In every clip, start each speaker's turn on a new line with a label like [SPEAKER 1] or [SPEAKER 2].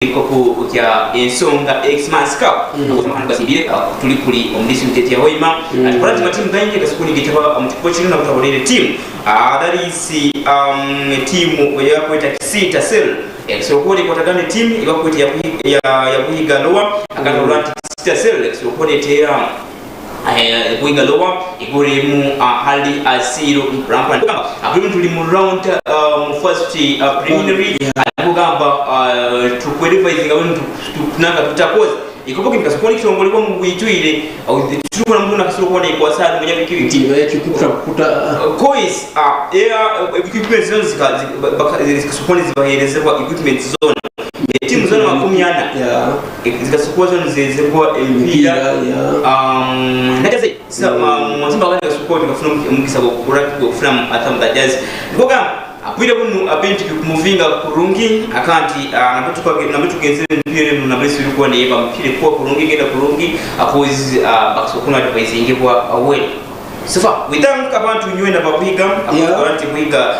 [SPEAKER 1] koko kya ensonga Xmas Cup basibire tuli kuli omulisi mtete Hoima atikola timu ganje kasukuni gitaba mutiko chino na kutabolere team that is team yakweta Kisita Cell ekisokole kwatagane team ibakweta ya kuhiga lowa akalora Kisita Cell ekisokole tera kuhiga lowa igoremu hali asiro rampant abulu tuli mu round first preliminary kugamba tukwelevizing abantu tunanga tutakoze ikopoke nikasokoni kitongoleko mu bwijwire tukona mtu nakasokoni kwa sana mwenye bikibiti
[SPEAKER 2] kuta
[SPEAKER 1] coins equipment zone zikasokoni zibaherezwa equipment zone timu zone 10 zikasokoni zone zezekwa mpira nakaze mwatimba kana kasokoni kafuna mukisa kufuna atamda jazz ngoga apwire kuno abenti kumuvinga kurungi akanti nabetugenze mpire nabesi yuko ne yeba mpire kwa kurungi genda kurungi akozi bakisokuna device ingebwa away sifa withank abantu nywenda babiga abaranti kuiga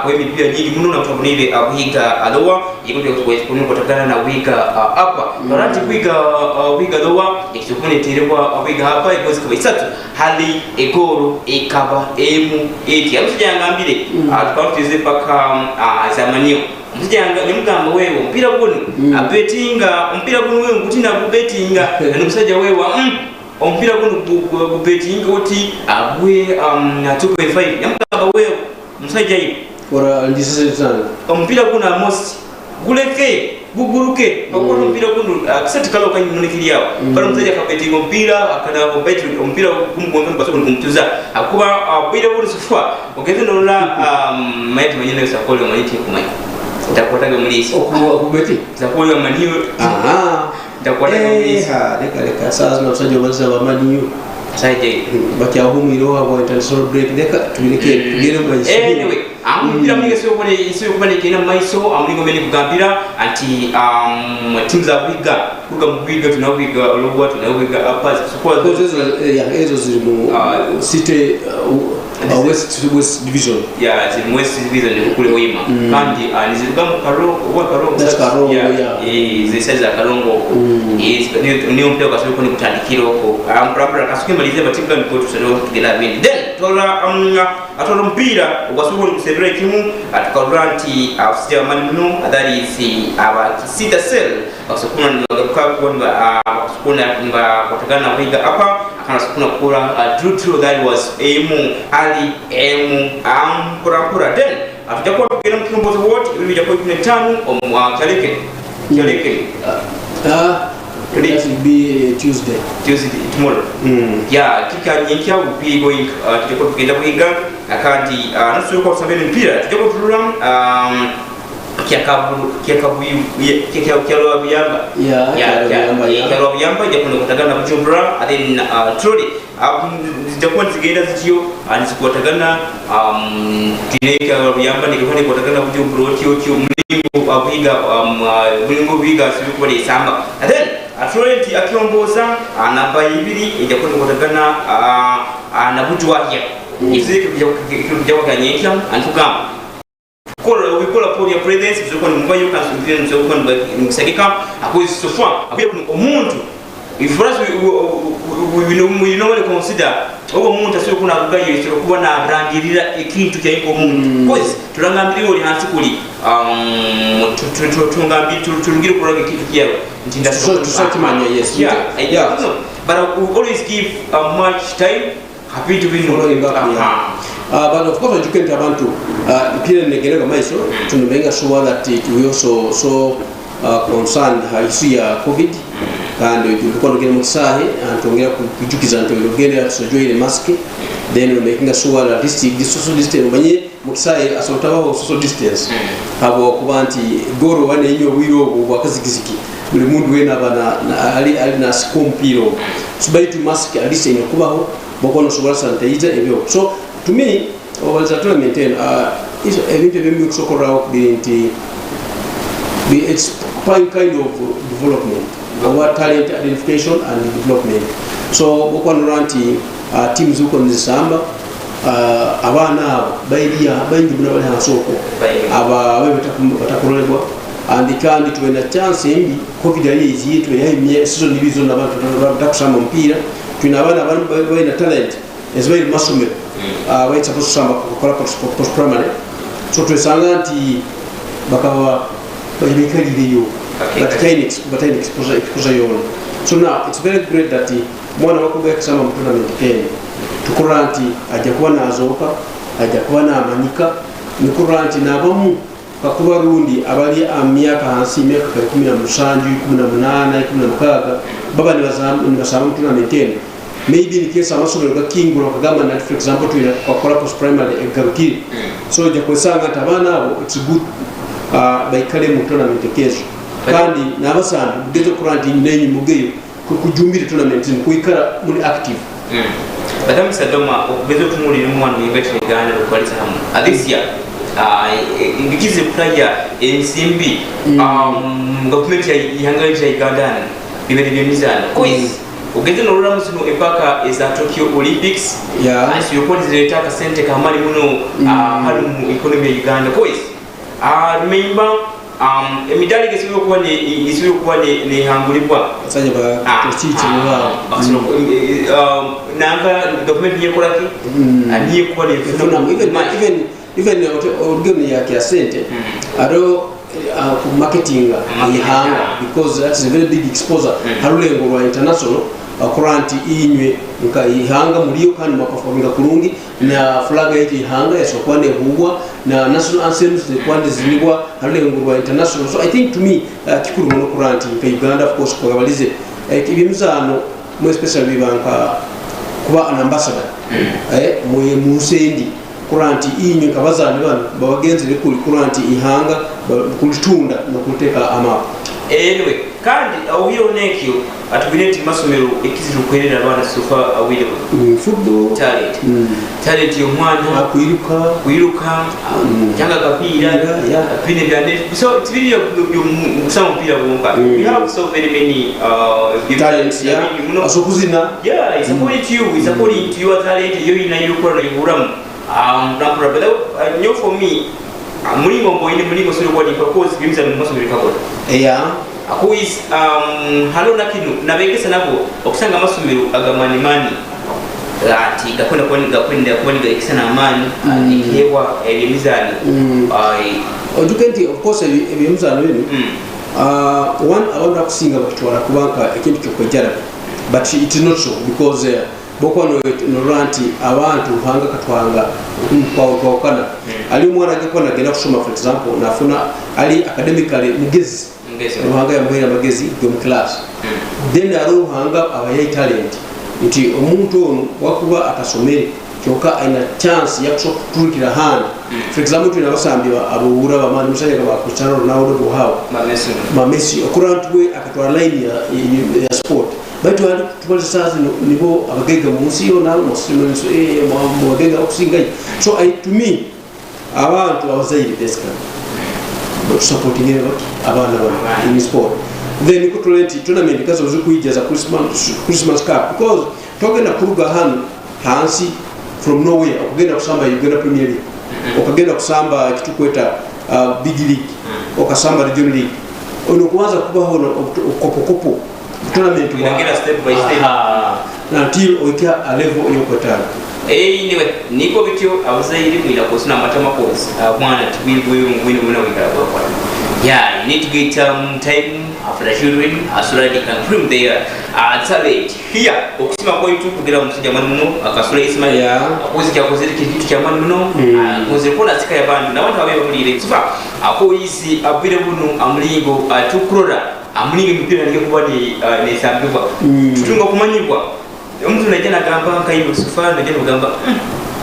[SPEAKER 1] kwa mipira nyingi muno na kutabunibe abiga alowa yikuti kuno kutagana na wiga apa baranti kuiga lowa ikisokune tirebwa abiga hapa ikozi kwa isatu hali egoro ekaba emu eti abujyangambire twateze paka zamanyo mujyanga nyumugamba wewe mpira guno abetinga mpira guno wewe ngutina kubetinga n'omusajja wewe ompira guno gubetinga oti agwe 2.5 nyamugamba wewe musajja yi
[SPEAKER 2] ora ndisizana
[SPEAKER 1] ompira guno most guleke buguruke bakora mpira guno kisati kalo kanyimunikiriyawo bali musajja kabetinga mpira akana kubeti mpira kumugomba basoko kumtuza akuba mpira guno sifwa ogeze nola mayiti manyene sakole mayiti kumanya ndakotaga mulisi
[SPEAKER 2] okubeti
[SPEAKER 1] zakole maniyo ndakotaga mulisi
[SPEAKER 2] leka sasa n'abasajja baza bamaniyo
[SPEAKER 1] saje
[SPEAKER 2] bakyahumiro abo international break leka tuleke tugere mu
[SPEAKER 1] anyway mpira mwingi sio kubane kina maiso amulingo meni kugambira anti teams za kuga mbiga tunawiga olobwa tunawiga apa sikuwa
[SPEAKER 2] ezo ziri mu city west division
[SPEAKER 1] ziri west division kule Hoima kandi niziruga mu Karongo zisiza Karongo niyo mpira kasoko ni kutandikiro ko ampra kasuke malize batimba mikoto sero tugenda bindi then tola atola mpira ugasoko ni kusebera timu atukaranti afsija manino adari si aba Kisita Cell basokuna ndagaruka kwamba basokuna kutagana kuiga apa akana kura true that was emu ali emu kura then atakuwa kugera mu Kimbozi Ward ibija kwa 15 kyaleke
[SPEAKER 2] it will be Tuesday
[SPEAKER 1] tomorrow kika nyinkya upi going tujako kugenda kuiga akandi naso ko sabene mpira tujako program kyalwa biyamba jakuna kutagana Bujumbura then truly zijakuwa zigenda zitiyo anizikuwatagana kyalwa biyamba nikifani kuwatagana Bujumbura otyo mulingo biga sibikuwa isamba then Florent akiomboza namba 2 ijakuwa kuwatagana na Bujwahia iziki kujakuwa kanyekya antukamba we call upon your presence zoko nimba you can continue zoko nimsagika akozi sofa abiye umuntu if for us we normally consider obo umuntu asyo kuna kugayo isiro kuba na rangirira ikintu kya iko umuntu cause tulangambiri oli hansi kuli tungambiri kuranga ikintu kyawe ntinda
[SPEAKER 2] so tusatimanya yes
[SPEAKER 1] but we always give much time happy to be
[SPEAKER 2] following up but of course educate abantu ipira negerega maiso tunumenga sure that we also concerned issue ya covid kandi tulikuwa nogera mu kisahe antongera kujukiza ntogera tusojwe ile mask then we making sure that this social distance manye mu kisahe asotawa social distance habo kubanti goro wane inyo wiro bwakazikiziki buli mundu wena bana ali na skompiro subaitu mask alise inyo kubaho bokono sobora sanitizer ebyo so to me was a to maintain is a little bit mix around it's kind of development our talent identification and development so bokono teams uko nzisamba abana baidia baingi buna bali hasoko aba wewe batakolebwa and kandi tuwena chance embi covid yali eziye tuweyahimye season ibizo n'abantu batakusamba omupiira tulina abaana balina talent ezibaire masomero baitsa kusamba kukola post primary so twesanga nti bakaba bayibekalireyo batayina exposure yona so now it's very great that mwana wakuga kusamba mu tournament Kenya tukura nti ajja kuba nazoka ajja kuba namanyika nikura nti nabamu kakuba rundi abali amyaka hansi myaka 17 18 16 baba ni basama mu tournament Kenya maybe in case amasomero ga King Bro kagama na for example tu kwa post primary egarukiri so je kwesanga tabana abo it's good baikale mu tournament kezo kandi nabasanga bugezo kuranti nenyi mugeyo kujumbira tournament kuikara muri active
[SPEAKER 1] badam sadoma bugezo tumuli mwana ibete gana kwalisa hamu this year ngikize kutaja NCMB government ya Uganda ibere byemizana quiz ugeze no rura musino epaka is at Tokyo Olympics as you report zileta ka sente ka mali muno hali mu economy ya Uganda quiz remember emidali kesiyo kuba ne hangulibwa
[SPEAKER 2] sanje ba tochichi
[SPEAKER 1] nanga government yekola ki aniye kuba ne
[SPEAKER 2] even organ ya kiasente ado marketing ihanga because that's a very big exposure harulengo rwa international kuranti inywe nka ihanga muliyo kandi makafaminga kurungi na flag yetu ihanga yasokwane hugwa na national anthems kwande zilibwa harulengo rwa international so I think to me kikuru muno kuranti nka Uganda of course kwa balize kibimzano mo especially banka kuba an ambassador moye musendi kuranti inyo kabazani bana babagenze kuri kuranti ihanga kulitunda no kuteka amapa
[SPEAKER 1] anyway kandi awiro nekyo atubineti masomero ekiziro kwerera bana sofa awire
[SPEAKER 2] football
[SPEAKER 1] talent yo mwana kuiruka janga kapira pine byande so it's really some pira bomba we have so very many
[SPEAKER 2] talents asokuzina
[SPEAKER 1] it's supporting your talent yo ina yukora iburamu but you for me mulimo boyini mulimo solo kwa because gimza mumoso bikakola ako is halona kinu nabegesa nabo okusanga amasomero agamani mani ati gakwenda kwenda ekisana amani nihewa elimizani
[SPEAKER 2] ojukenti of course elimizani bino one abanda kusinga bakitwala kubanka ekintu kyokwejara but it is not so because boko no ranti abantu hanga katwanga kwa kana ali mwana akakona genda kusoma for example nafuna ali academically mugezi hanga ya muhira magezi dom class then aro hanga abaye talent nti omuntu ono wakuba atasomere kyoka aina chance ya kusokuturikira hana for example tuna basambiwa abura bamani musanya kaba kucharo Ronaldo bo hawo mamesi okurantwe akatwala line ya sport baitu wali tukoze sasa nibo abagega munsi yo na muslimu so abagega okusinga so I to me abantu abazaire deska but supporting abana in sport then ikutuleti tournament kazo zikuijaza Christmas Cup because togenda kuruga hansi from nowhere okugenda kusamba Uganda Premier League okagenda kusamba kitu kweta Big League okasamba Regional League ono kuanza kubaho kopo tournament
[SPEAKER 1] inagira step by step
[SPEAKER 2] until oika a level yokwetana
[SPEAKER 1] niwe niko bityo abazaire mwira kosuna matama course mwana tibibwe wina wikara kwa you need to get time after the children as already confirmed their talent here okusima kwa YouTube kugira musija mani muno akasura Ismail akuzija kozere kitu kya mani muno kozere kona sika ya bandu na watu abaye bamulire tufa ako isi abire buno amulingo atukrora amulingo mpira nige kuba ni sambwa tutunga kumanyirwa omuntu najana gamba nkayibo sufana najana gamba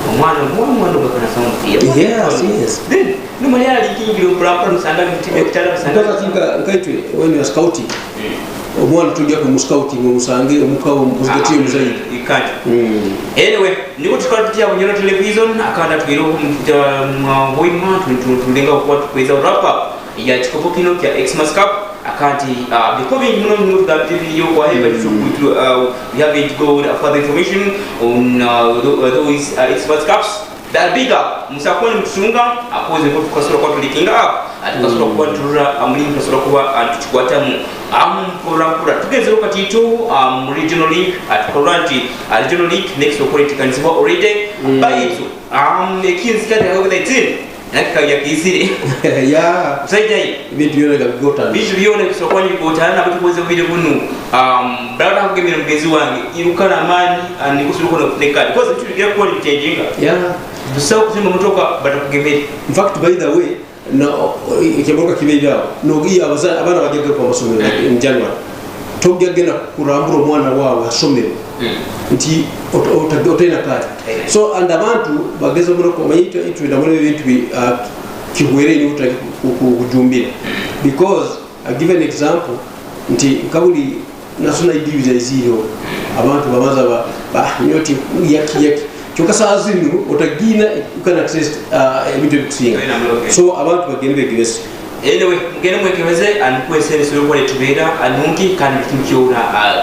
[SPEAKER 1] omwana ngakana sound
[SPEAKER 2] yes
[SPEAKER 1] then no maliala likingiro proper musanga mtime kitala musanga
[SPEAKER 2] because nkaitwe when you are scouting omwana tujja ku scouting musange omukawo muzigati muzaidi
[SPEAKER 1] ikati anyway niko tukala tutia kunyora television akanda twiro mwa tulinga kwa tukweza wrap up ya chikopo kino kya Xmas Cup akanti because we know that video kwa hebe we have it go further information on those Xmas Cups that bigger musakoni mtunga akoze kwa tukasura kwa tulikinga atukasobola kuba nitulula mulimu tukasobola kuba tukikwatamu mpolampola tugezero katiito mu regional league tukalula nti regional league next okuletekanizibwa already baitu ekinzikati COVID-19 nakikabyakiizire kusaijayi
[SPEAKER 2] bintu byona
[SPEAKER 1] bisobola kuba nibigotana nabo tukoze bubiri bunu balaba kugemera mugenzi wange irukana amaani nikusobola okufuna nekati because bintu bigira kuba nibichanginga busawo kuzimba motoka batakugemere.
[SPEAKER 2] In fact, by the way, no ikiboka kibejao nogiya abana bajyaga kwa masomero in January togagenda kurambura omwana wawe asomero nti otena kati so and abantu bageza muno ko mayito itwenda muri bintu bi kihwere ni utaki kujumbira because I give an example nti kabuli national division zero abantu bamaza ba nyoti yaki kyuka sazinu otagina ukana access ebintu bikusinga so abantu bagende begirese
[SPEAKER 1] anyway ngene mwekebeze ankwese solo kwa tubera anunki kandi kimkyona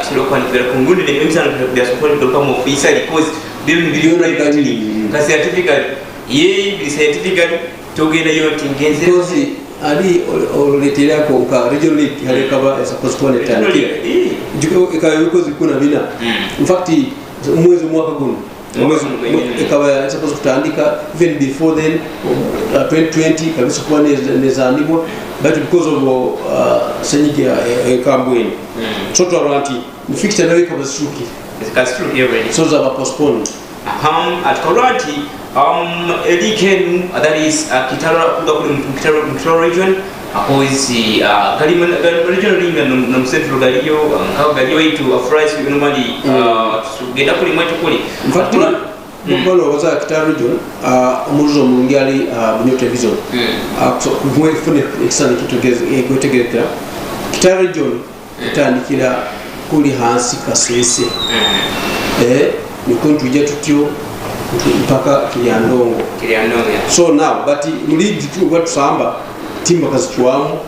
[SPEAKER 1] solo kwa tubera kungundi ne mtsana kwa support ndoka mu officer because bilioni gani kasi certificate ye bi certificate togenda yo tingenze
[SPEAKER 2] kozi ali oletelea kwa uka regional league hali kaba support tena jiko ikayokozi kuna bina in fact mwezi mwaka guno ikawa supposed kutandika even before then 2020 kabisa kwa nezanibwa but because of senyigia kambweni so to around the fixture nayo kaba suki
[SPEAKER 1] ikasuki already
[SPEAKER 2] so za postpone
[SPEAKER 1] at Kolati Ediken that is Kitara Kitara region apoisi Kaliman regional ring na msetu galiyo kao galiyo itu afrais normally tugenda kuli mwetu kuli
[SPEAKER 2] in fact mbolo waza Kitara region umuzo mungali bunyo television so kumwe fune exana kitogeze gotegeka Kitara region itandikira kuli hansi kasese nikontu tujja tutyo mpaka Kiryandongo so now but mulidi tu watu samba timba kazichwamu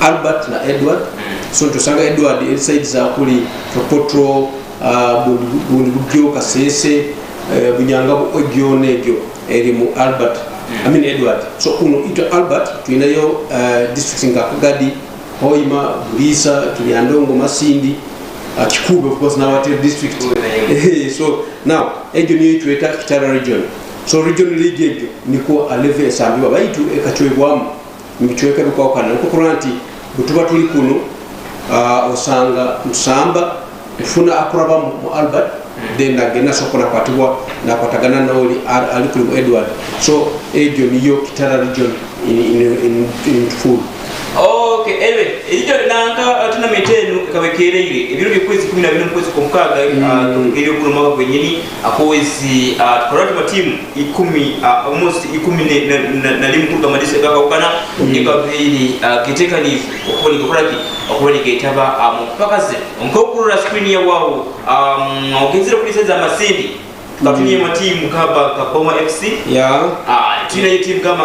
[SPEAKER 2] Albert na Edward so tusanga Edward inside za kuli Topotro Bugyo Kasese Bunyangabo Ogyonego erimu Albert I mean Edward so uno ito Albert tuinayo district Ngakagadi Hoima Bulisa Kiryandongo Masindi Kikube of course now at district so now ejo niyo tueta Kitara region so regional league ejo niko aleve esambiwa baitu ekachwebwamu michweka kwa kana nko kuranti butuba tuli kuno osanga msamba ufuna akuraba mu Albert then agena sokona kwatibwa na kwatagana na oli alikulu Edward so ejo niyo Kitara region in full.
[SPEAKER 1] Okay, anyway, ijo nanga tuna metenu kabekere ile ibiro byokwezi 12 mwezi kumkaga ile kuno mwaka kwenyini akwezi koratu matimu 10 almost 10 na limu kuga madise kaka ukana nikabili kiteka ni okoli kokoraki okoli getaba mpakaze onkokurura screen ya wao ogezero kuliseza Masindi tukatunie matimu kaba Kaboma FC tuna timu kama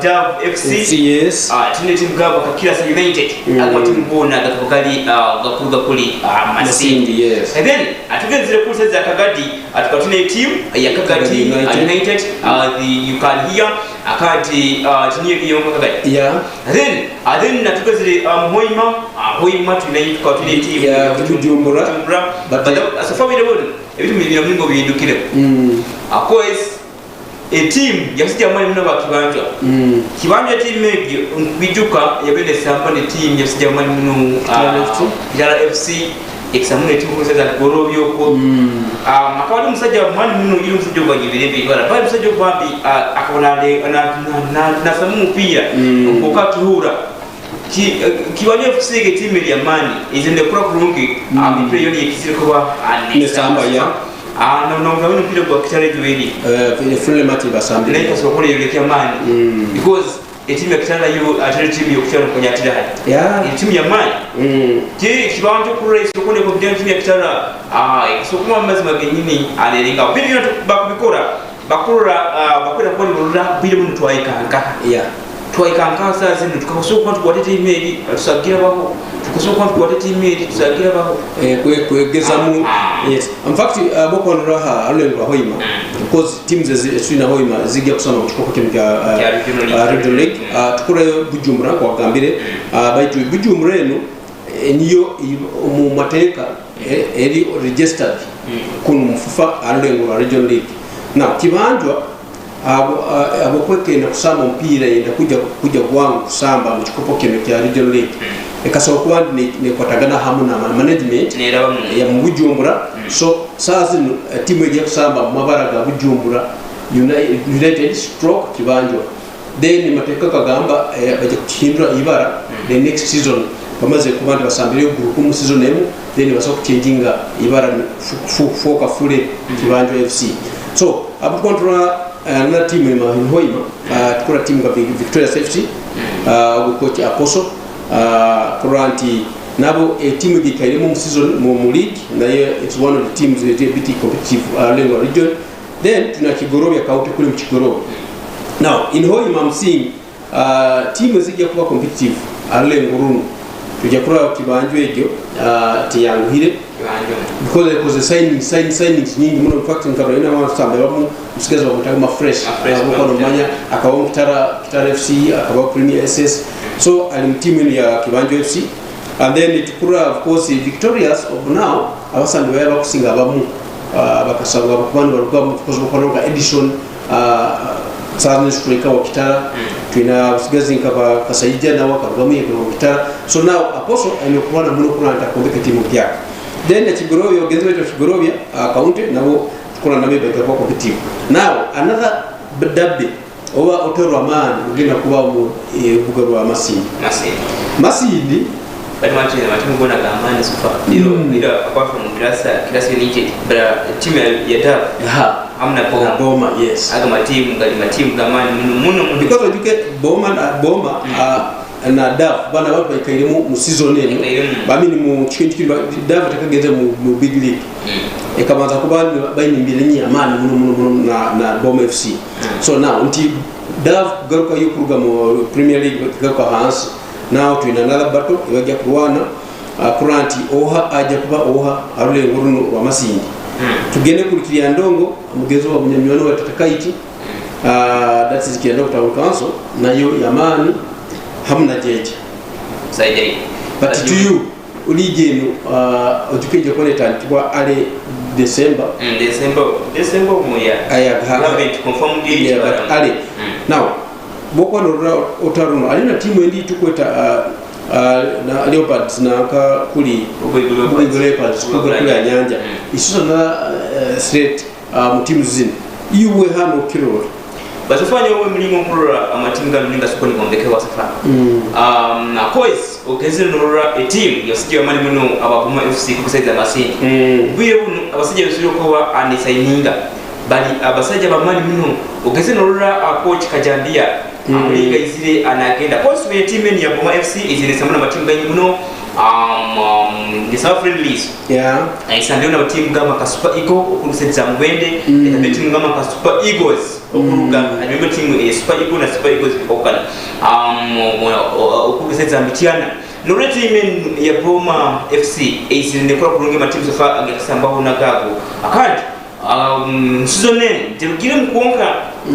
[SPEAKER 1] Dav FC
[SPEAKER 2] yes
[SPEAKER 1] tuna timu kama Kirasa United akwa timu bona gatokali gakuruga kuli Masindi
[SPEAKER 2] yes
[SPEAKER 1] and then atugezere kuliseza Kagadi atukatune timu ya Kagadi United you can hear akati tuniye kiyongo Kagadi and then natugezere Hoima tunayikatune timu
[SPEAKER 2] ya Bujumbura
[SPEAKER 1] but as far as ebitu bibira mungo bindukire akoes a team yasija mali muno bakibanja kibanja team ebyo bijuka yabene samba ne team yasija mali muno Kitara FC examine team kuzaza gorobyo ko akabadi musajja mali muno ilu musajja bagibire bibara bali musajja bambi akabona na samu mupira ngoka kihura kiwanya fusige timu ya mani izende kura kurungi play yoni yekisire kuba
[SPEAKER 2] ne samba ya
[SPEAKER 1] no ngabino mpira kwa Kitara Juweli
[SPEAKER 2] the friendly match basambi
[SPEAKER 1] leka sokole yolekya mani because timu ya Kitara yo atari timu yo kuchana kwenye atira timu ya mani je kibanje kura sokole kwa timu ya Kitara sokuma mazima genyini anelinga bidyo bakubikora bakura bakwera kwa lura bidyo muntu twaika nka twaikankasa zino tukakosoka tukwatete email tusagira baho tukasoka tukwatete email tusagira baho
[SPEAKER 2] kwegeza mu yes in fact boko raha alengo hoima because teams ezina hoima zijja kusama kuchikoka kimka regional league tukura Bujumbura kwa gambire baitu Bujumbura eno niyo mu mateka eri registered kun mufufa alengo regional league na kibanjwa abo kwekenda kusamba mpira yenda kuja kwangu kusamba mu kikopo kino kya regional league ekasobola kuba ne kwatagana hamu na management ya mu Bujumbura so sasa timu ejja kusamba mu mabara ga Bujumbura United stroke kibanjwa then mateka kagamba baje kuhindura ibara the next season bamaze kubandi basambire group mu season emu then basoka kuchanginga ibara foka fule kibanjwa FC so abu control na timu ya Hoima tukura timu ka Victoria FC coach Apostle currently nabo timu gikairemo mu season mu league na it's one of the teams that is bit competitive Lengo region then tuna Kigorobya kaunti kule mchigorobya now in Hoima I'm seeing timu zija kuwa competitive Lengo runu tujakura kibanjwe ejo tiyanguhire because there was a signings nyingi muno fact nkabra ina wa samba bamu msigaza bakutaka ma fresh kwa nomanya akawa Kitara FC akawa Premier SS so alimtimu ya Kibanjo FC and then tukura of course victorious of now abasanga baba kusinga bamu bakasanga bakubandi baruka because bakonoka edition Southern Striker wa Kitara tuna usigazi nkaba Kasaija na wakarugamu ya Kitara so now Apostle amekuwa na muno kuna atakombeka timu yake then Kigorobya ogenzi wetu Kigorobya county nabo tukona na mebe kwa competitive now another derby oba Otero Amani ugenda kuba mu Bugaro wa Masindi
[SPEAKER 1] bali matimu gona ga Amani super ndio apart from class United but team ya DAF amna Boma
[SPEAKER 2] yes
[SPEAKER 1] aga matimu ga Amani muno
[SPEAKER 2] because you get Boma na DAF bana watu baikairemo mu season eno bamini mu chikintu DAF takageza mu big league ekamanza kuba bayini mbilenyi Amani muno na Boma FC so now until DAF garuka yokuruga mu Premier League garuka Hans now to another battle yajja kuwana currently oha aja kuba oha arule nguru wa Masindi tugende kulikira ndongo mugezo wa munyamyano wa Tatakaiti that is Kianda Town Council nayo Amani hamna jeje
[SPEAKER 1] saidai
[SPEAKER 2] but to you uligeno otukeje koleta ntwa ale December
[SPEAKER 1] moya
[SPEAKER 2] aya
[SPEAKER 1] government confirm deal
[SPEAKER 2] but ale now boko no Otaruno alina timu endi tukweta na Leopards na ka kuli Leopards kuli ya nyanja isusa na straight mu timu zini iwe hano kiro
[SPEAKER 1] batufanya uwe mlimo mkura amatinga mlinga sokoni kombeke wa safari na course okezero nora a team yosije Amani muno abaguma FC kusaiza Masindi bwiye buno abasije bisiro ko andi signinga bali abasajja Amani muno okezero nora coach Kajambia amlinga izile anagenda course we team ni ya Boma FC izile samana matinga muno the South Friendlies aisandio na team kama ka Super Eagle okurusetsa Mubende na team kama ka Super Eagles okuruga ajumbe team Super Eagle na Super Eagles okana okurusetsa Mitiana no team ya Boma FC izile kwa kurunga ma teams fa angesamba hona gago akandi season tebugire mukonka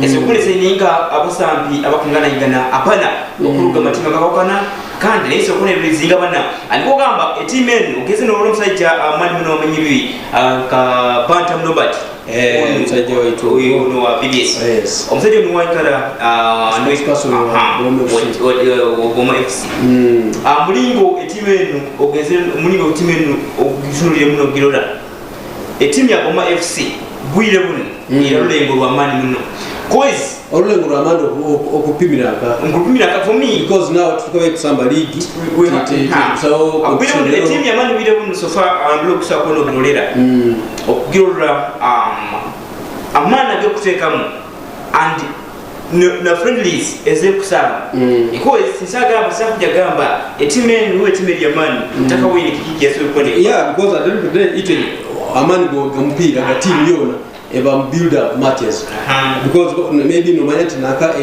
[SPEAKER 1] esekule seninga abasambi abakungana ingana apana okuruga matinga kakokana kandi nese okone bizinga bana aliko gamba etimen ugeze no musajja Amani muno amenyibi ka Bantam Robert
[SPEAKER 2] musajja wetu
[SPEAKER 1] uyo no wa BBS omusajja no waikara Boma FC mulingo etimen ugeze mulingo etimen ogizulire muno girora etimu ya Boma FC bwire buno irarulengo rwa Amani muno cause
[SPEAKER 2] orulengo rwa Amani okupimira
[SPEAKER 1] for me
[SPEAKER 2] because now tukabe kusamba league
[SPEAKER 1] so abwire team ya Amani bwire buno so far ambulo kusakono ginolera okugirora Amani abe kutekamu and na friendlies eze kusaba because sisaga basakuja gamba etimen ruwe team ya Amani mtaka wini kikiki yaso kone
[SPEAKER 2] because at the end of the day ite Amani go mpira na team yona eba build up matches because maybe no manya tinaka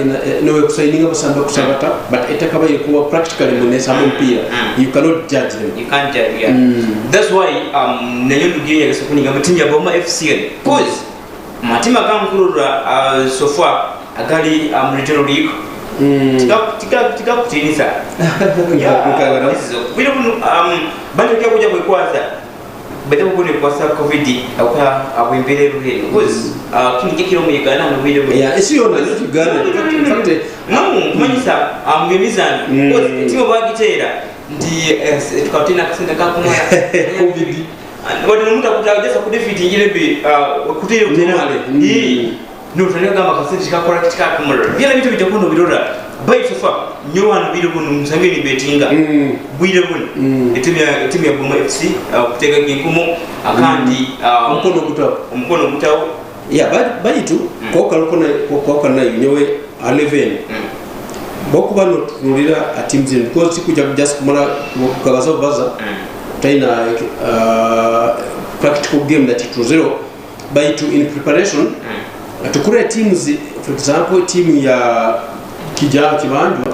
[SPEAKER 2] no exciting abasamba kusabata but etakaba yekuwa practically munesa mpira you cannot judge them.
[SPEAKER 1] You can't judge, yeah. That's why nanyo ndugiye yagasukuni ngamatimya Boma FC cause matima kamkurura so far agali regional league tika kutinisa bila bando kia kuja kwanza bado kune kwa sababu covid au imbele rule because kingi kilo muyigana no video
[SPEAKER 2] yeah isiyo na Uganda in fact
[SPEAKER 1] kumanyisa amgemizana because timo bagitera ndi tukatina kusenda kakumwa covid wadi nomuta kutajesa kudefeat ingile be kutire utenale no tuneka kama kaseti kakora kitika kumura bila vitu vitakondo birora by so far nyo wan bido kuno musangeni betinga bwire bun etimya Boma FC kuteka kinkumo akandi mkono gutawo
[SPEAKER 2] yeah but itu koka na nyowe 11 boku bano tunulira teams in because sikuja just kumara kukabaza baza taina practical game that it was 0 by to in preparation tukure teams for example team ya Kibanjwa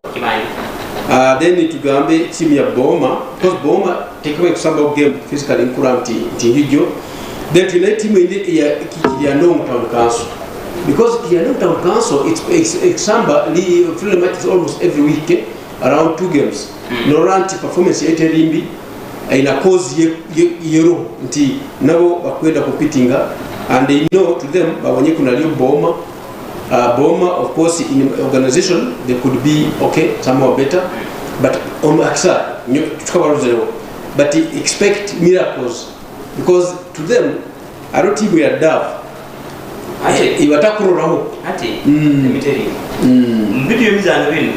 [SPEAKER 2] then tugambe team ya Boma because Boma take kusamba game physically incuranti tingijo then tuna team ya Kiryandong Town Council because Kiryandong Town Council it's samba li friendly matches almost every week around 2 games no ranti performance yete limbi ina cause yero nti nabo bakwenda competinga and they know to them bawanye kuna lio Boma Boma of course in organization they could be okay somehow better but on aksa tukabaruzero but expect miracles because to them I don't think we are daft iwatakururaho
[SPEAKER 1] ati let me tell you mbidio mizana binu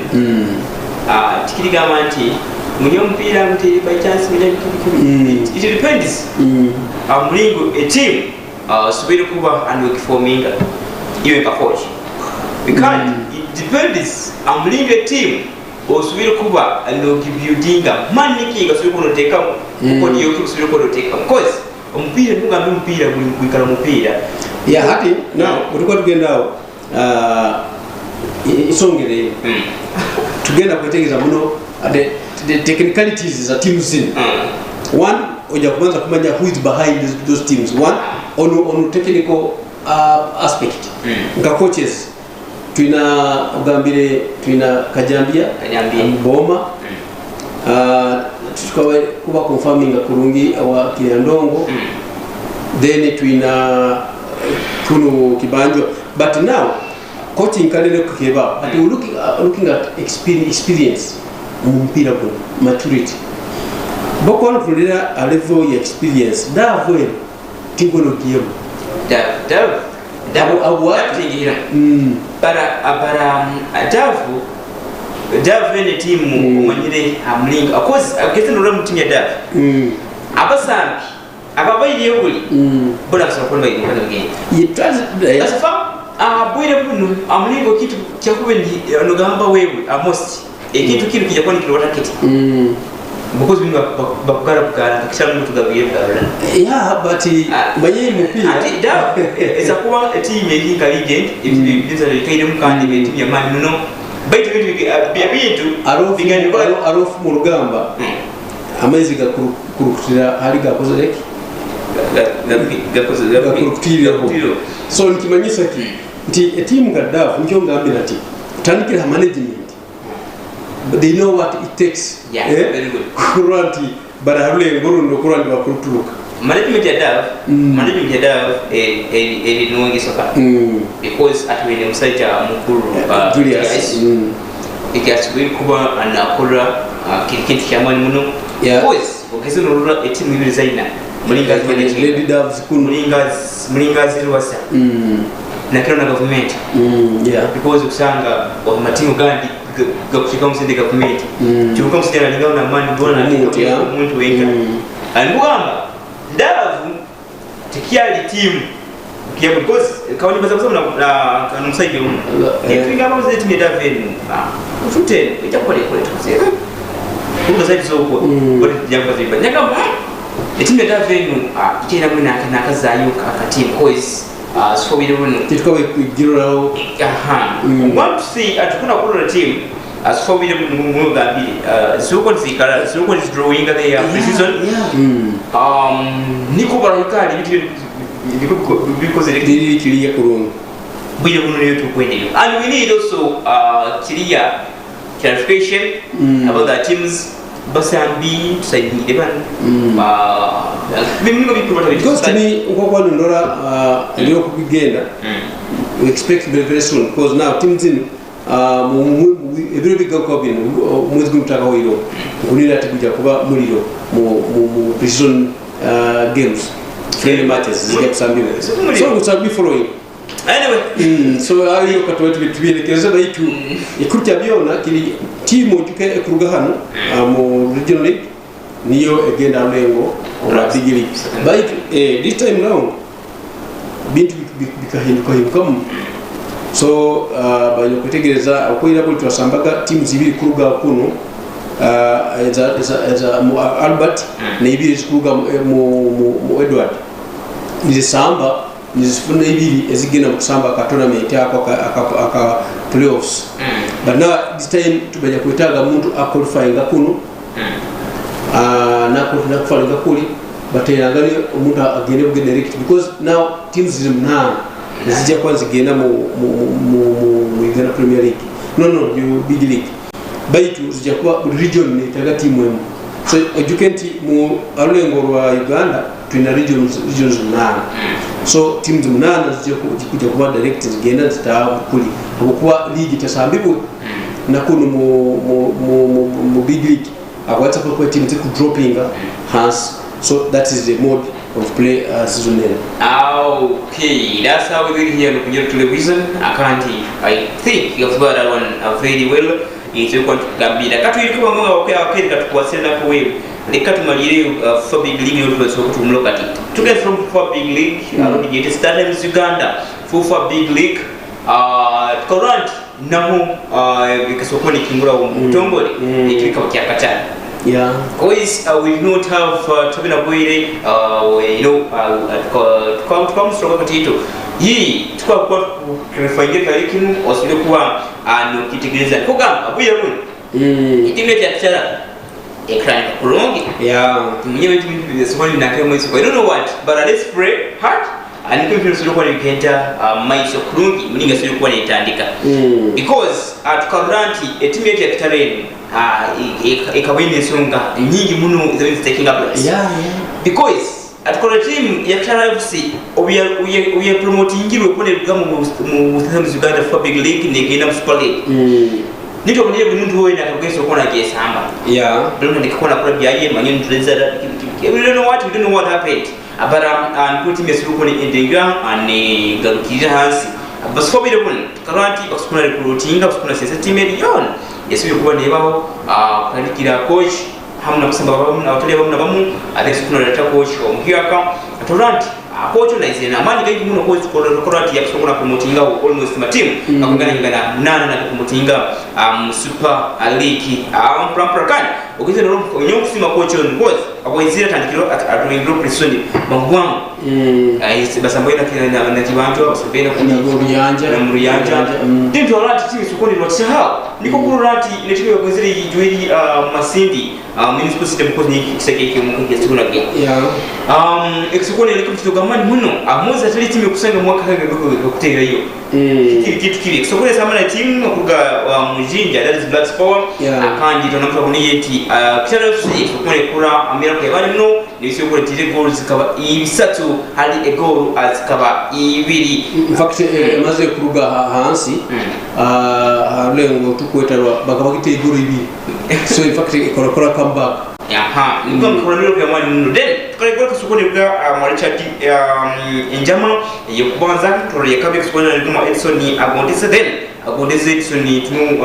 [SPEAKER 1] tikiriga manti munyo mpira mti by chance it depends amlingo a team subiri kuba and ukiforminga iwe ka coach because it depends amlingo a team osubiri kuba and ukibuildinga maniki gasubiri kuno teka uko ndiyo kusubiri kuno teka because mpira ndugambe mpira kwikala mpira
[SPEAKER 2] yeah hati now utuko tugendao isongere tugenda kwetegeza muno the technicalities za teams in one oja kuanza kumanya who is behind those teams one on technical aspect nga coaches tuina ugambire tuina Kajambia Boma tukawe kuba confirming kurungi wa Kiryandongo then tuina kuno Kibanjwa but now coaching kalele kukeba but looking at experience mpira ko maturity boko on fulira a level of experience da vwe tingono kiyo da awatingira para davu
[SPEAKER 1] ne timu umanyire amlinga of course ageze no ramutinya davu abasambi ababaye yeguli bola kusakona bayi kana genge asafa bwire bunu amlingo kitu cyakubendi nogamba wewe amost ekitu kiri kijya kwani kilota kiti because binga bakugara kisha mtu tugabiye bwala
[SPEAKER 2] yeah but baye mupira
[SPEAKER 1] da ezakuba team yinga legend ibiza likaide mukandi be team ya man no baitu bintu arofu
[SPEAKER 2] mu rugamba amezi gakurukira hari gakozereki gakurukira so nkimanyisa ki nti team gadafu njo ngambira ati tandikira management they know what it takes
[SPEAKER 1] very good
[SPEAKER 2] kuranti bararule ngoro ndo kuranti bakuruturuka
[SPEAKER 1] management ya dav nuwangi soka because atwene musaita mukuru Julius ikasubiri kuba anakora kikintu kyamani muno because okese no team ibiri zaina mulingazi
[SPEAKER 2] lady davs kun
[SPEAKER 1] mulingazi rwasa na kero na government because kusanga wa matimu gandi gakushika musende government cyuko musende na ngana mani bona muntu wenga anbugamba davu tikiali team kia because kawani baza kusema na kanumsaide umu twinga baza team ya davu ufute itakole tukase kuko zaidi zoko bodi jambo zipa nyakamba team ya davu ikira mwana kana kazayo ka team cause so we don't
[SPEAKER 2] titukawe kugiriraho
[SPEAKER 1] want to see atukuna kulora team so we don't move that zuko is drawing the precision niko barakali because it
[SPEAKER 2] is clear kurungu
[SPEAKER 1] we don't need to win it and we need also clear clarification about the teams basambi tusaidie devan
[SPEAKER 2] because to me ukoko ndora leo kugenda we expect very soon because now teams in every big cup in mwezi kumtaka wiro kunira atakuja kuba muliro mu precision games friendly matches zike kusambiwa so we shall be following
[SPEAKER 1] anyway
[SPEAKER 2] so ali okatwete bitubyerekeza baitu ikuruta byona kili timu juke ekuruga hano mu regional league niyo egenda mlengo oba big league but this time round bintu bikahinduka so banyo kutegereza okwira buli twasambaga timu zibiri kuruga kuno eza mu Albert na ibiri kuruga mu Edward nizisamba nizifuna ibiri ezigenda kusamba ka tournament aka playoffs but now this time tubaja kuitaga muntu qualifying kuno na kufanya kuli but yangali umuntu agende direct because now teams zimna zija kwanza genda mu Uganda Premier League no you big league baitu zija kwa region ni taga timu emu so educate mu alengo wa Uganda tuna regions na so teams munana zija kuja kwa direct zigenda zitakuli kwa league tasambibu na kuno mu big league akwata kwa teams ku dropping has so that is the mode of play season end.
[SPEAKER 1] Okay, that's how we do here on Kunjero Television. I think you've got that one very well. It's going to Gambia. Katu ilikuwa mwanga wakati katukuwasenda kwa wewe. Lekatu malire for big league yote so tumlokati. To get from for big league, already started in Uganda. For big league, current namu ikasokoni kingura mtongole ikika kiakachana.
[SPEAKER 2] Yeah.
[SPEAKER 1] Always we not have Tobina Boyle, comes from Katito. Ye, tukwa kwa kufanyia karikimu wasilikuwa kitegeleza kugamba abuya runi itimete atchara ekran kurungi mwenyewe tumesomani na kama hizo I don't know what but let's pray hard and if you sort of enter maiso kurungi mninga sio kwa nitaandika because at currently itimete akitareni ikawini songa nyingi muno is taking up place because at current team ya Kara FC we are promoting ngiro kone rugamu mu Uganda for big league negenda super league nito kwenye muntu wewe nakagesa ukona kesamba ndio ndikakona club yaye manyo trezor we don't know what happened abara and team yasiruko ni endinga and galukira hansi bas for bile kun current bakuna recruiting bakuna sesa team yon yesiyo kuba nebaho kandikira coach hamna kusamba bamu awatale bamu na bamu atekuna leta coach omuhiaka atorant coach na izena mani gaidi muno coach korati ya kusokona promotinga almost my team akungana ngana nana na promotinga super league prakan ukize no nyongo sima coach on coach akoizira tandikiro atoingiro prison bangwang basamboina kina na tibantu basabena
[SPEAKER 2] kuna muruyanja
[SPEAKER 1] dinto rati timu sokoni lotsa hao niko kurati netiwe yakozire yijuiri masindi municipal system because ni kiseke mu kugezuna ke exokoni likumtito gamani muno amoza tali timu kusanga mwaka kutera hiyo kitu kile exokoni samana timu kuga mujinja that is Black Power akandi tonamfa kuni yeti kitara exokoni kura amira ke bali no nisyo kuri tire goals kaba ibisatu hali egol azikaba ibiri
[SPEAKER 2] in fact maze kuruga hansi lengo tukwetarwa bakabakite iguru ibiri so in fact ikora come back
[SPEAKER 1] niko mkoraniro kwa mwani muno then tukalikuwa kusukoni kwa mwalicha njama yokubanza tori yakabe kusukoni na Edson ni agondese then agondese Edson ni tumu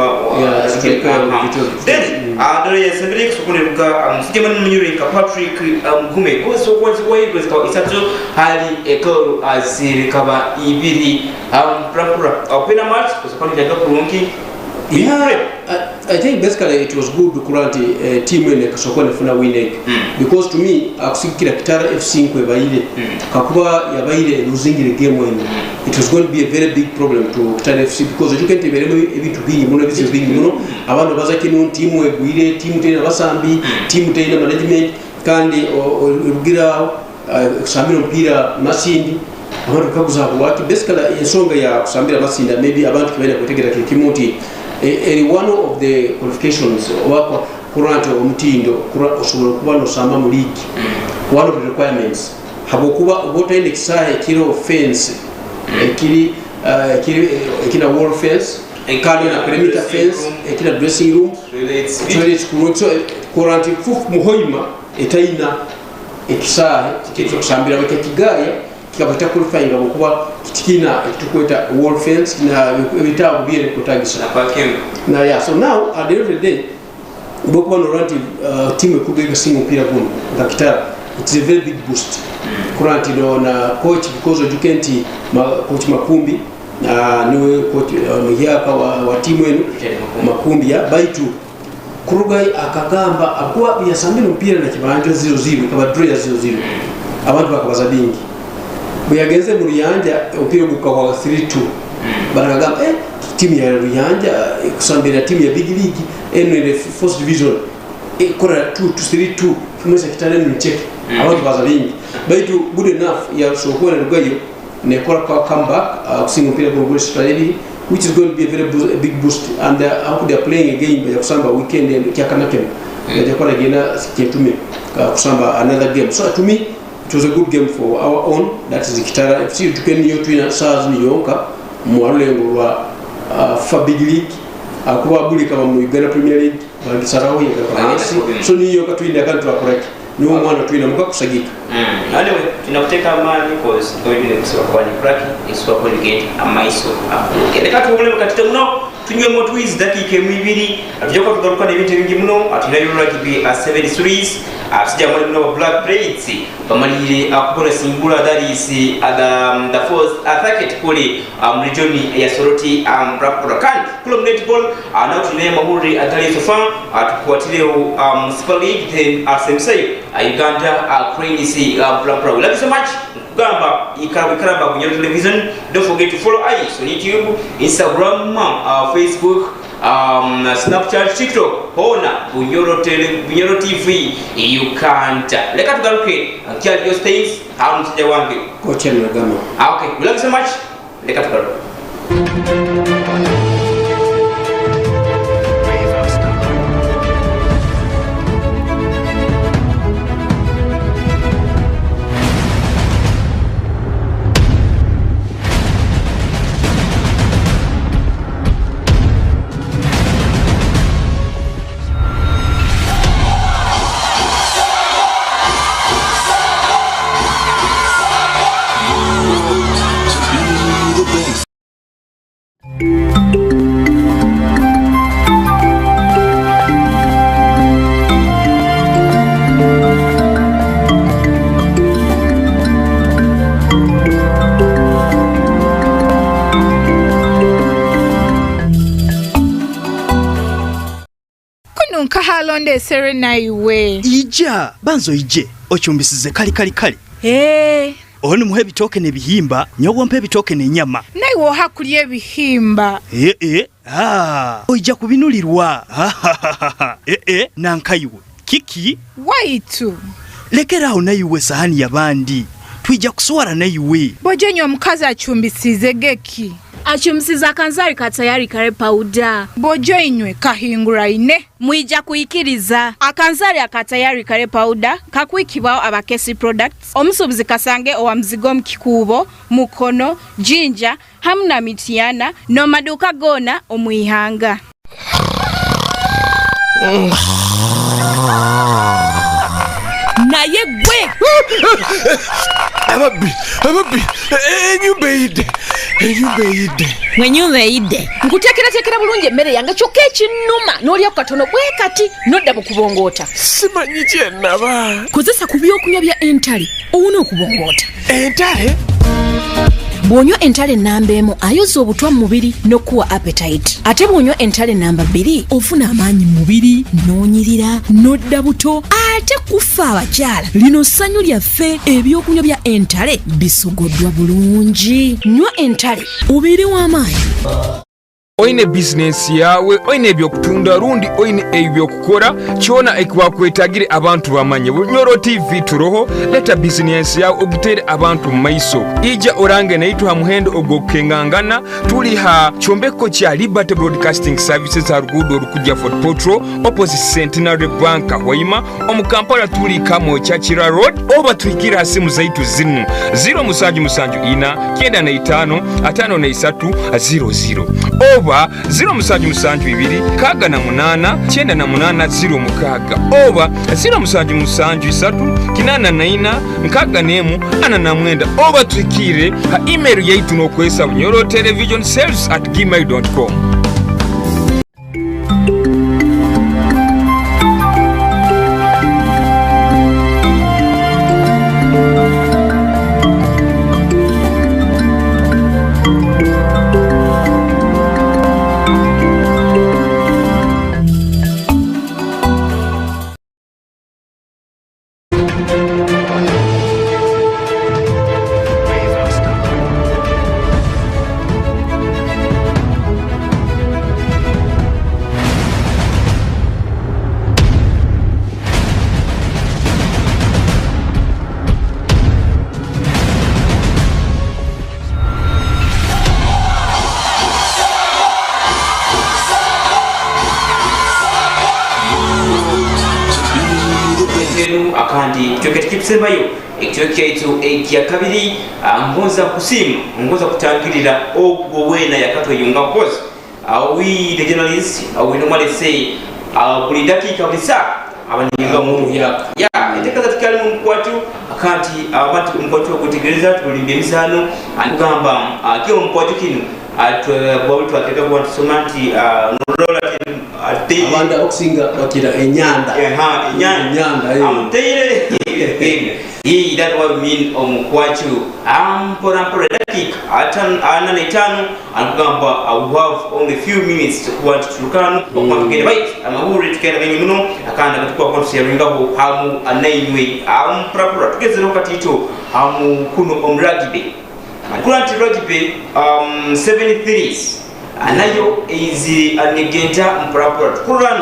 [SPEAKER 1] then adore ya sembele kusukoni kwa msijema ni mnyuri nka Patrick Mgume kwa so kwa hiyo kwa isato hali ekoro aziri kaba ibiri prapura opena match kusukoni jaga kurungi
[SPEAKER 2] I think basically it was good kurati team ene kasokwa nefuna win because to me akusikira Kitara FC nkwe baile kakuba yabaile losing the game when it was going to be a very big problem to Kitara FC because you can't even ebintu bingi muno bizi bingi muno abantu bazakinu team egwire team tena basambi team tena management kandi urugira kusambira mpira masindi abantu kakuza waki basically ensonga ya kusambira masinda maybe abantu kibenda kutegera kimuti one of the qualifications wako kurante omutindo osobola kuba no samba mu league one of the requirements habokuba obota indexaye kilo offense kila wall fence kali na perimeter fence kila dressing room toilets so kurante fuf muhoima etaina ekisaye kito kusambira weke kigaya kikapata qualifying abokuba kitikina kitukweta wall fence na ebitabu bire kutagisa na yeah so now at the end of the day bokuba no ranti team ekugega single pira guno Kitara it's a very big boost current na coach because you can't coach Makumbi niwe coach mjaka wa timu yenu Makumbi ya baitu kurugai akagamba akwa yasambira mpira na kibanja 0-0 kaba draw ya 0-0 abantu bakabaza bingi buyageze mu Ruyanja upira bukawa 3-2 baragamba timu ya Ruyanja kusambira timu ya big league in the first division kora 2-3-2 kumweza Kitara ni check abantu baza bingi baitu good enough ya sokona rugayo ne kora comeback kusinga mpira kwa Australia which is going to be a very big boost and how they are playing a game ya kusamba weekend and kyakanakem ya kora gena kitume kusamba another game so to me it was a good game for our own that is Kitara FC tukeni yotu ina SARS ni yonka mwalengo wa Big League akuba buli kama mu Uganda Premier League bagisaraho ya so ni yoka tuinde akantu correct ni mwana tuina muka kusagika
[SPEAKER 1] anyway tunakuteka mali because going to kuswa kwa ni crack iswa kwa gate amaiso ndeka tubule mukatite muno tunywe moto wiz dakike mwibiri atujoko tugaruka n'ibintu bingi muno atinayo rugby 7 series asija muri muno Black Blades bamalire akubona singula that is the first attack kuli region ya Soroti Black Rokan kulo netball now tunaye mahuri atali sofa atukwatile Municipal League then SMC Uganda Cranes Black Pro. Love you so much. Gamba ikaraba kunyo television. Don't forget to follow us on YouTube, Instagram, Facebook, Snapchat, TikTok. Hona Bunyoro TV. You can't. Leka tugaruke. Kill your stains. How mtija wange.
[SPEAKER 2] Kocha Nagama.
[SPEAKER 1] Okay. We love you so much. Leka tugaruke.
[SPEAKER 3] Kahalonde serena iwe
[SPEAKER 4] ija banzo ije ochumbisize kali ono muhe bitoke ne bihimba nyogo mpe bitoke ne nyama
[SPEAKER 3] naiwo hakuliye bihimba
[SPEAKER 4] oija kubinulirwa nankaiwe kiki
[SPEAKER 3] waitu
[SPEAKER 4] lekeraho nayiwe sahani yabandi twija kuswara nayiwe
[SPEAKER 3] bojenyo mukazi achumbisize geki
[SPEAKER 5] achumsiza kanzari katayari kare pauda
[SPEAKER 3] bojo inywe kahingura ine
[SPEAKER 5] muija kuikiriza akanzari akatayari kare pauda kakwikibao abakesi products omusubizi kasange owa mzigo mkikubo mukono jinja hamna mitiana no maduka gona omuihanga naye gwe
[SPEAKER 6] ababi enyumbeide
[SPEAKER 5] mwenyubeide
[SPEAKER 7] nkutekera bulungi emmere yange kyokka ekinnuma n'olya ku katono bwe kati nodda mu kubongoota
[SPEAKER 6] simanyi kyennaba
[SPEAKER 7] kozesa ku byokunywa bya entale owuna okubongoota
[SPEAKER 6] entale
[SPEAKER 7] bw'onywa entale namba emu ayoza obutwa mu mubiri n'okuwa appetite ate bw'onywa entale namba 2 ofuna amaanyi mu mubiri n'onyirira n'odda buto ate kufa abakyala lino ssanyu lyaffe ebyokunywa bya entale bisugoddwa bulungi nywa entale ubeere w'amaanyi.
[SPEAKER 6] Oine bizinensi yawe oine ebyokutunda rundi oine ebyokukora kyona ekwakwetagire abantu bamanye Bunyoro TV turoho leta bizinensi yawe ogitere abantu mu maiso ija orange naitu ha muhendo ogokengangana tuli ha chombeko kya Liberty Broadcasting Services ha rugudo rukujja Fort Potro opposite Centenary Bank Hoima omukampala tuli kamo Chachira Road oba tuikira simu zaitu zinu 0795 oba 0772 oba 0773 oba twikire ha email yaitu nokwesa Bunyoro Television Sales@gmail.com.
[SPEAKER 1] akandi kyoketi kipisembayo ekyokyaitu ekya kabiri ngoza kusima ngoza kutangirira ogwo wena yakatweyunga kozi we the journalists we normally say buli dakika buli saa abaninga mu ya eteka zatikali mu mkwatu akati abantu mkwatu okutegereza tulimbe misano andugamba kiyo mkwatu kino bwawitu ateka kwa somanti norola
[SPEAKER 2] abanda okusinga bakira enyanda
[SPEAKER 1] amteire that what mean omukwachu pora dakika ana netano andugamba I will have only few minutes to want to rukano okwangere bait amahuri tukenda benye muno akanda katukwa kwa sharinga ho hamu anaiwe pora tugeze lokati ito kuno omragibe Kulanti Rogibe 73s anayo izi anegenta mprapora kuran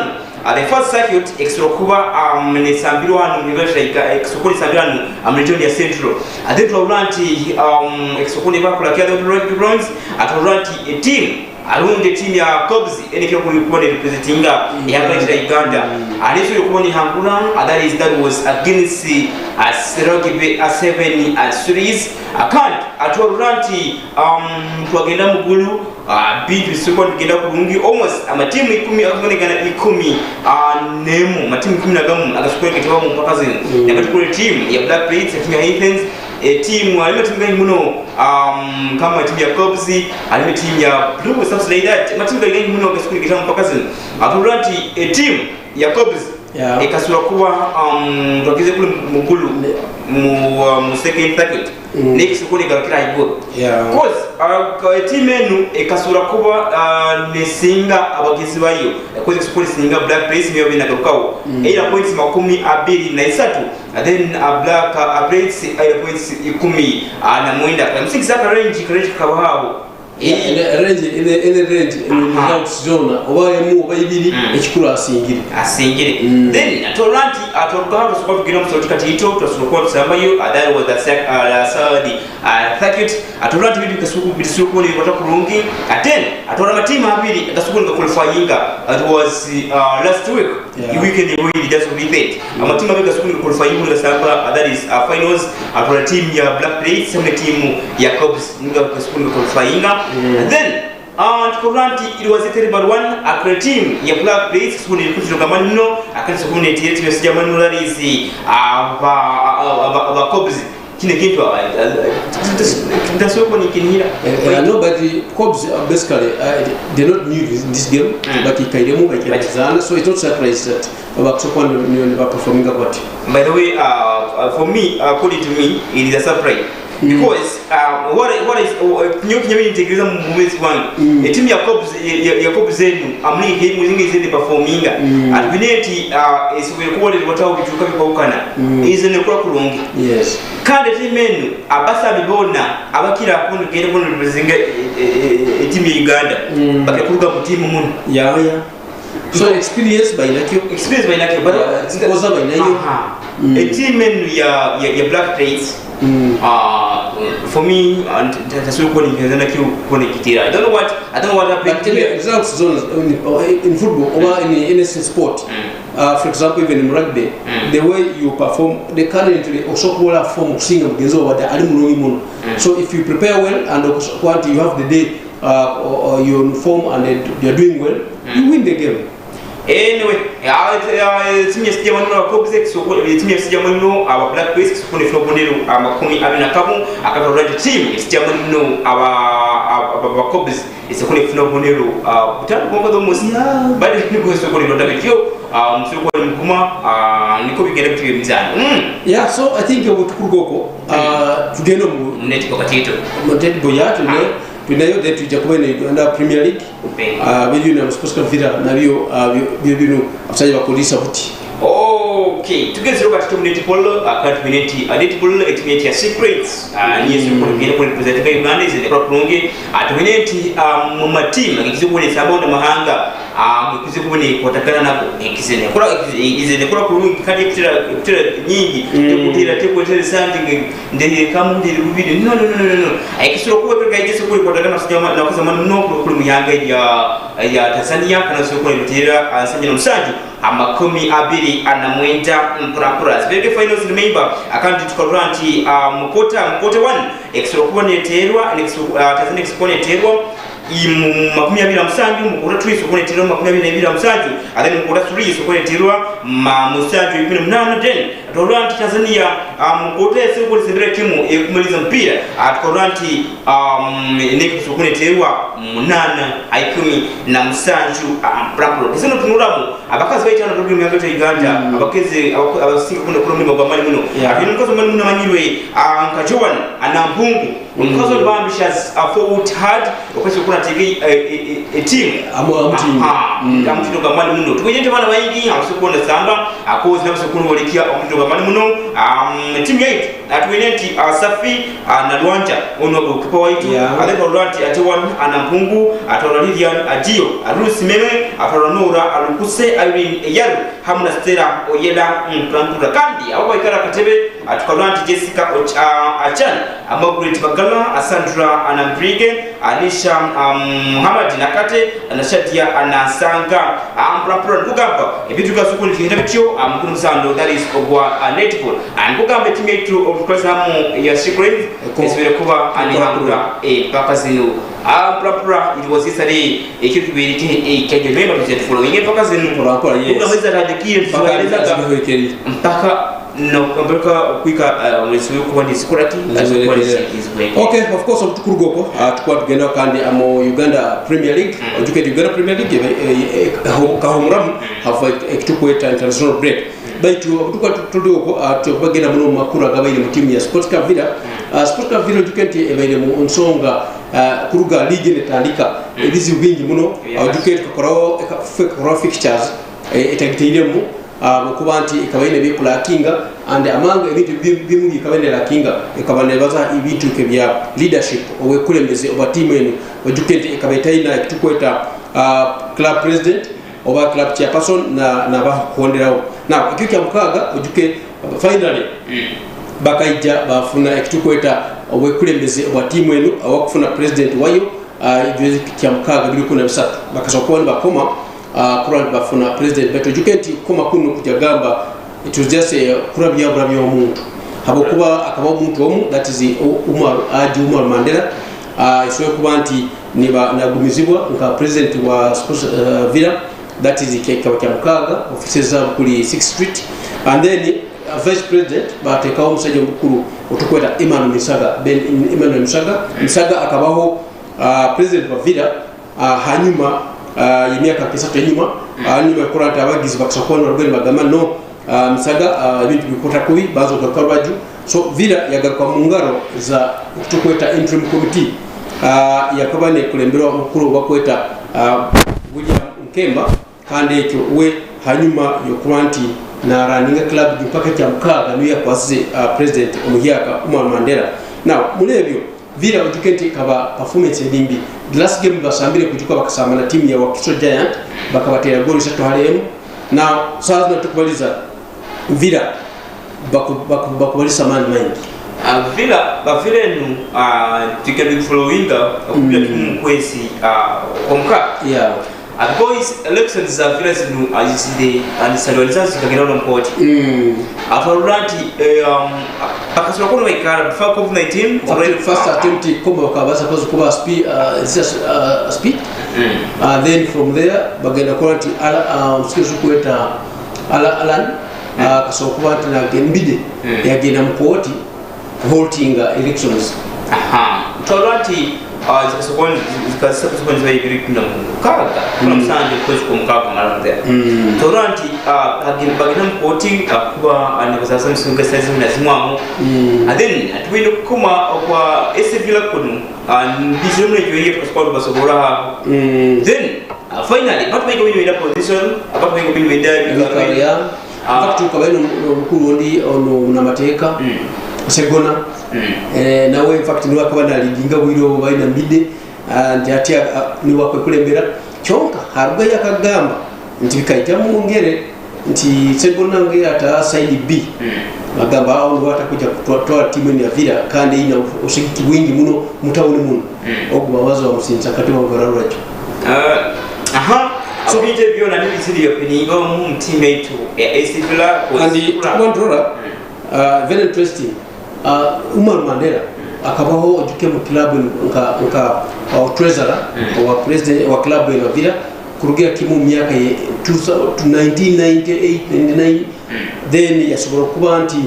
[SPEAKER 1] the first circuit exrokuba ne sambiro hanu university exokuli sambiro hanu region ya central adetwa ulanti exokuli bakula kia the Bronze atoranti a team alunde team ya Cobs enekyo kulikuwa representinga ya Uganda aliso yokuboni hangula that was against Rogibe a 7 series akandi atoranti twagenda mugulu bintu second genda kulungi almost amatimu 10 akonegana 10 nemo matimu 10 agasukwe kitwa mu mpaka zino nakatukule team ya Black Plates team ya Heathens team alime team gani muno kama team ya Cobs alime team ya Blue stuff like that matimu gani muno agasukwe kitwa mpaka zino atoranti team ya Cobs ekasura kuba twakize kule mugulu mu second circuit next kule galakira igo cause team enu ekasura kuba nesinga abagizi bayo cause kule singa Black Plates niyo bina garukawo 8 points 23 then Black Plates 8 points 10 na mwenda kwa msiki range kabahabo
[SPEAKER 2] range zone obayemu obayibiri ekikula asingire
[SPEAKER 1] then atoranti atorukaho sokwa kugina musotika tito tosokwa tusambayo that was the third circuit atoranti bidu kasuku ni wata kurungi then atorama team abiri kasuku nga qualifyinga it was last week the weekend we just repeat amatima beka kasuku qualifyinga samba that is finals atora team ya Black Plates sama team ya Cobs nga kasuku qualifyinga then Kuranti it was a terrible one a team ya Black Plates kuni kutoka manno akati kuni tieti ya sijamani ularizi aba Cobs kine kitu ndasoko ni kinira
[SPEAKER 2] no but the Cobs basically they not new this game but ikaidemu ikazana so it's not surprised that abaksokuwa ni performing what.
[SPEAKER 1] By the way for me according to me it is a surprise because what is nyinyi integreza mu mwezi wangu timu ya Cobs zenu amli hemu nyingi zende performinga atwineti isubikuwa le watao bituka bikawukana ize ne kwa kulungi
[SPEAKER 2] yes
[SPEAKER 1] kandi timenu abasa bibona abakira kundu kende kundu representinga timu ya Uganda bakekuruga mu timu muno
[SPEAKER 2] yeah so experience by nakyo
[SPEAKER 1] but
[SPEAKER 2] koza by nayo
[SPEAKER 1] timenu ya Black Trades for me and that's what kitira I don't know what happened
[SPEAKER 2] results zones in football or in any sport for example even in rugby the way you perform they currently also call form kusinga mugenzo wa ali mulungi muno so if you prepare well and what you have the day or your uniform and you are doing well you win the game.
[SPEAKER 1] Anyway, timu ya sijamano wa Cobs timu ya sijamano aba Black Quest sokone flobonero amakumi abina kamu akatoraje timu ya sijamano aba Cobs sokone flobonero butatu bonga do mosi bali niko sokone ndabekyo msuko mkuma niko bigenda bitwe mizano
[SPEAKER 2] yeah so I think obutukugoko tugendo mu
[SPEAKER 1] netiko katito
[SPEAKER 2] motet boyatu ne tunayo that tujakubene Uganda Premier League bili na sports villa na bio abasaje bakolisa buti
[SPEAKER 1] okay tugeze kwa community poll community poll community ya secrets ni sio kwa ngine kwa represent kwa Uganda zile kwa kulungi community mu matimu ngikizibone sabona mahanga ngikizibone kwatakana nako ngikizene kwa izene kwa kulungi kadi kutira nyingi tekutira something ndeye kama ndiri kubidi no aikisura kwa kwa Yesu kwa kwatakana sijama na kusema no kwa muyanga ya Tanzania kana sio kwa kutira ansanya msaju amakumi abiri anamwenda mpura zibege finals remember akandi tukaranti mkota 1 extra kuboneterwa Tanzania exponeterwa makumi abiri musanju mukura 3 sokoneterwa makumi abiri musanju then mukura 3 sokoneterwa musanju 18 then tukaranti Tanzania mkota sokole sendere timu ekumaliza mpira tukaranti next sokoneterwa 8 aikumi na musanju mpura kisano tunuramu abakazi baita na program ya Uganda abakeze abasika kuna program ya mali muno abino kazo mali muno manyirwe nkajowan anambungu nkazo bambishas forward hard okweso kuna tigi team amutino ga mali muno tukujente bana bayingi abasukona samba akozi nabasukuna walikia amutino ga mali muno team yetu atwenenti Safi na Luanja ono kipa waitu aleko Luanti atewan anambungu atona Lilian Adio arusi meme atona Nora alukuse Irene Yaru hamna Stella Oyela mplantura kandi abo ikara katebe atukalanti Jessica Achan Margaret Bagala Asandra Anambrige Anisha Muhammad Nakate Anashatia Anasanga mplantura kugamba ebitu kasukuni kihenda bityo mkunu sando that is obwa netball kugamba timu yetu of course ya Secret esbere kuba anihakura paka zino mplantura it was yesterday ekitu birike keje member to follow inge paka zino unaweza radikie mpaka no kumbuka kuika mwesiwe kuwa ni security
[SPEAKER 2] okay of course tukurugoko tukwa tugenda kandi amo Uganda Premier League ojuke Uganda Premier League kahomuramu hafa ekitukweta international break baitu tukwa tudoko tubagenda muno makuru gabaire mu timu ya Sports Club Villa jukenti ebaire mu nsonga kuruga league netandika ebizi bingi muno jukenti kokora fixtures etagiteiremu mukubanti ikabaine bikula kinga and among ebintu bimuli ikabaine la kinga ikabane baza ibintu kebya leadership owekulembeze oba team eno ojukenti ikabaitaina ekitukweta club president oba club chairperson na ba kuonderawo na ikyo mukaga ojuke finally bakaija bafuna ekitukweta owekulembeze oba team eno awakufuna president wayo ibyo kyamukaga bilikuna bisatu bakasokoni bakoma kurani bafuna president beto jukenti koma kuno kujagamba it was just kurabya omuntu habo kuba akaba omuntu omu that is Umar Mandela isoye kubanti niba nagumizibwa nka president wa Sports Villa that is keka mukaga offices za kuli 6th Street and then vice president bateka omusajja mukuru otukweta Emmanuel Misaga akabaho president wa Villa hanyuma yimyaka pesatu enyuma nyuma kurata abagizi bakasakona rugari bagama no Misaga bintu bikota kubi bazo kakarwaju so Villa yagaruka mu ngaro za tukweta interim committee yakabane kulemberwa mukuru bakweta William Nkemba kandi ekyo we hanyuma yokuranti na running club mpaka kya mukaga niyo yakwasize president omuyaka Umar Mandela. Now mulebyo Villa utukenti kaba performance elimbi the last game basambire kujuka bakasama na timu ya Wakiso Giant bakabatera goal 3-1. Now sasa tukubaliza Villa bakubalisa man mind
[SPEAKER 1] Villa nu tikali following akubya kumkwezi komka because elections za Villa zinu azide anisalwalizazi kagera no mpoti afaruranti akasura kono waikara before COVID-19
[SPEAKER 2] first attempt komba wakabaza kuba speed then from there bagenda quarantine msikizo kueta alan kasokuba tena gembide yagenda mkoti holding elections
[SPEAKER 1] toranti zikasokoni zaibiri kuna mukaga kuna msanje kwezi kwa mukaga marande toranti bagenda mkoti akuba anabasasa msunga size nazimwamo and then atwino kuma kwa Villa kuno bizimwe joye kwa basobora then finally not make win position about make win
[SPEAKER 2] career faktu kabeno mkuru ndi ono unamateka segona nawe in fact niwa kabana lidinga wiro baina mbide and atia niwa kwekulembera chonka harba yakagamba ntika ngere nti segona ngere ata side B bagamba aho watakuja kutoa timu ya Villa kandi ina ushiki wingi muno mutawuni muno okubawazo wa musinza kati wa ngoraracho
[SPEAKER 1] so interview na nini zili yopinigo teammate ya Villa
[SPEAKER 2] and very interesting Umar Mandela akabaho ojuke mu club nka treasurer wa president wa club ya Villa kurugia kimu miaka ya 1998 99 then yasobora kuba anti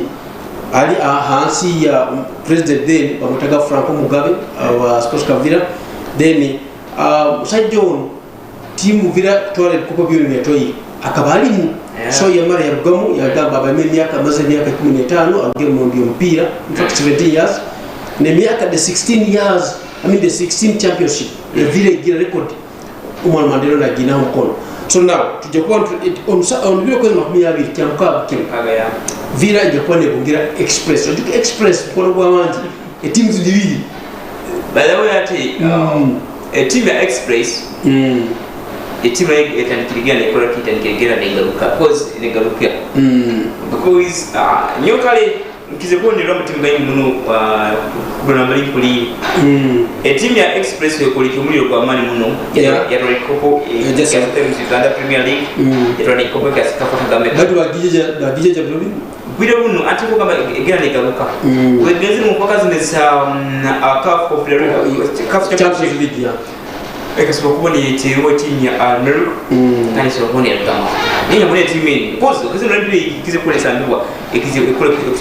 [SPEAKER 2] ali hansi ya president then bamutaga Franco Mugabe wa Sports Club Villa then Sajon timu Villa twale kuko byo yatoyi akabali so yamara yarugamu yagamba abame myaka maze myaka 15 agemo ndio mpira in fact 17 years ne myaka the 16 years the 16 championship ya Villa igira record Umar Mandela na gina mkono. So now tujakuwa on vile kwa mahumi ya Villa kiamka
[SPEAKER 1] ya
[SPEAKER 2] Villa ijakuwa ne kungira express so express kwa wanji teams ndiwili
[SPEAKER 1] by the way ati team ya express timu itanikirigia ni kwa kitanigera na igaruka cause igaruka because nyokale mkizekuwa ni robo timu gani muno kuna mbali kuli timu ya express yo kuli kimulio kwa amani muno ya Roycopo ya Uganda Premier League ya Roycopo ya Sikafa Kagame
[SPEAKER 2] bado bagije blobi
[SPEAKER 1] bila muno atiko kama igera ni igaruka wegezi mpaka zineza CAF Champions League ekasoko ni timu ya Almeru kandi soko ni ya Tama ni ya mwe timu ni pose kazi ndio ikize kule sandwa ikize kule